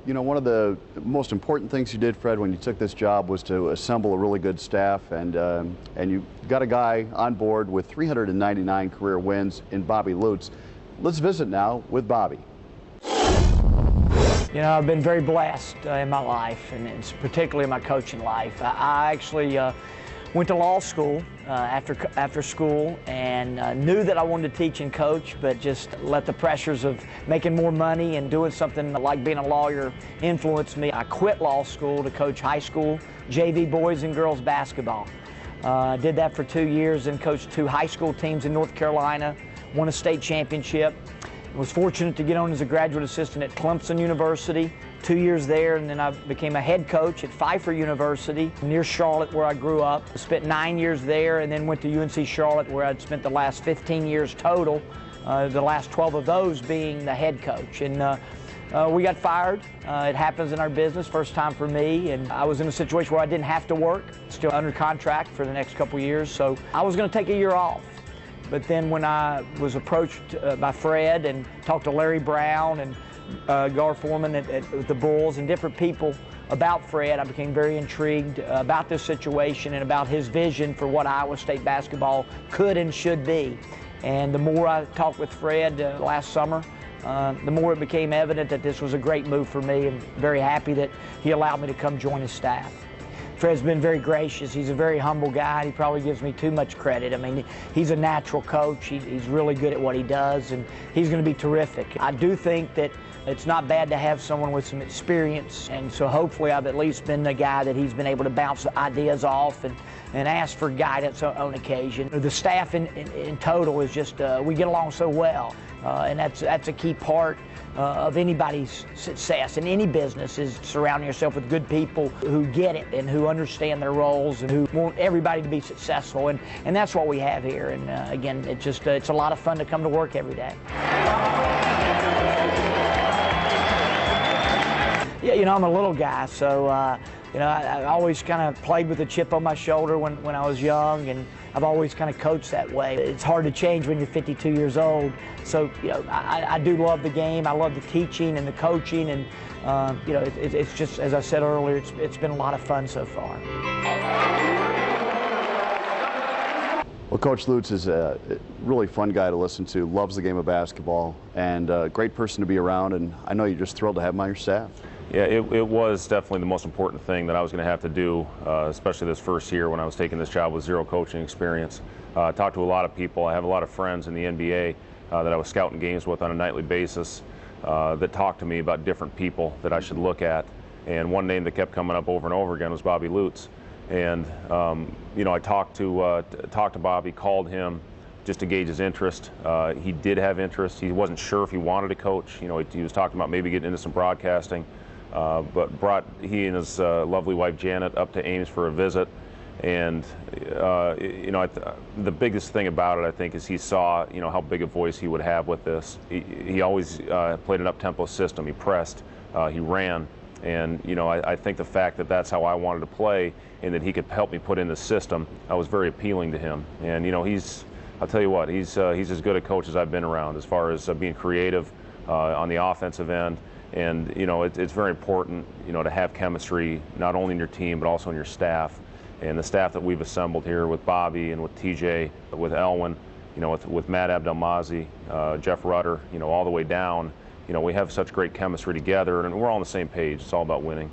You know, one of the most important things you did, Fred, when you took this job was to assemble a really good staff, and you got a guy on board with 399 career wins in Bobby Lutz. Let's visit now with Bobby. You know, I've been very blessed in my life, and it's particularly in my coaching life. I actually went to law school after school, and knew that I wanted to teach and coach, but just let the pressures of making more money and doing something like being a lawyer influence me. I quit law school to coach high school JV boys and girls basketball. I did that for 2 years and coached 2 high school teams in North Carolina, won a state championship. I was fortunate to get on as a graduate assistant at Clemson University, 2 years there, and then I became a head coach at Pfeiffer University near Charlotte, where I grew up. I spent 9 years there and then went to UNC Charlotte, where I'd spent the last 15 years total, the last 12 of those being the head coach. And we got fired. It happens in our business, first time for me, and I was in a situation where I didn't have to work, still under contract for the next couple years, so I was going to take a year off. But then when I was approached by Fred and talked to Larry Brown and Gar Foreman at the Bulls and different people about Fred, I became very intrigued about this situation and about his vision for what Iowa State basketball could and should be. And the more I talked with Fred last summer, the more it became evident that this was a great move for me, and very happy that he allowed me to come join his staff. Fred's been very gracious. He's a very humble guy. He probably gives me too much credit. I mean, he's a natural coach. He's really good at what he does, and he's going to be terrific. I do think that it's not bad to have someone with some experience, and so hopefully I've at least been the guy that he's been able to bounce ideas off and ask for guidance on occasion. The staff in total is just, we get along so well, and that's a key part of anybody's success in any business, is surrounding yourself with good people who get it and who understand their roles and who want everybody to be successul, and that's what we have here. And again, it's a lot of fun to come to work every day. Yeah, you know, I'm a little guy, so you know, I always kind of played with a chip on my shoulder when I was young, and I've always kind of coached that way. It's hard to change when you're 52 years old. So, you know, I do love the game. I love the teaching and the coaching, and you know, it's just, as I said earlier, it's been a lot of fun so far. Well, Coach Lutz is a really fun guy to listen to, loves the game of basketball, and a great person to be around, and I know you're just thrilled to have him on your staff. Yeah, it was definitely the most important thing that I was going to have to do, especially this first year when I was taking this job with zero coaching experience. I talked to a lot of people. I have a lot of friends in the NBA that I was scouting games with on a nightly basis that talked to me about different people that I should look at. And one name that kept coming up over and over again was Bobby Lutz. And you know, I talked to Bobby, called him just to gauge his interest. He did have interest. He wasn't sure if he wanted to coach. You know, he was talking about maybe getting into some broadcasting. But brought he and his lovely wife Janet up to Ames for a visit, and you know, the biggest thing about it, I think, is he saw, you know, how big a voice he would have with this. He always played an up-tempo system. He pressed, he ran, and you know, I think the fact that that's how I wanted to play, and that he could help me put in the system, was very appealing to him. And you know, I'll tell you what, he's as good a coach as I've been around as far as being creative on the offensive end. And you know, it's very important, you know, to have chemistry not only in your team but also in your staff. And the staff that we've assembled here with Bobby and with TJ, with Elwin, you know, with Matt Abdelmazi, Jeff Rutter, you know, all the way down, you know, we have such great chemistry together, and we're all on the same page. It's all about winning.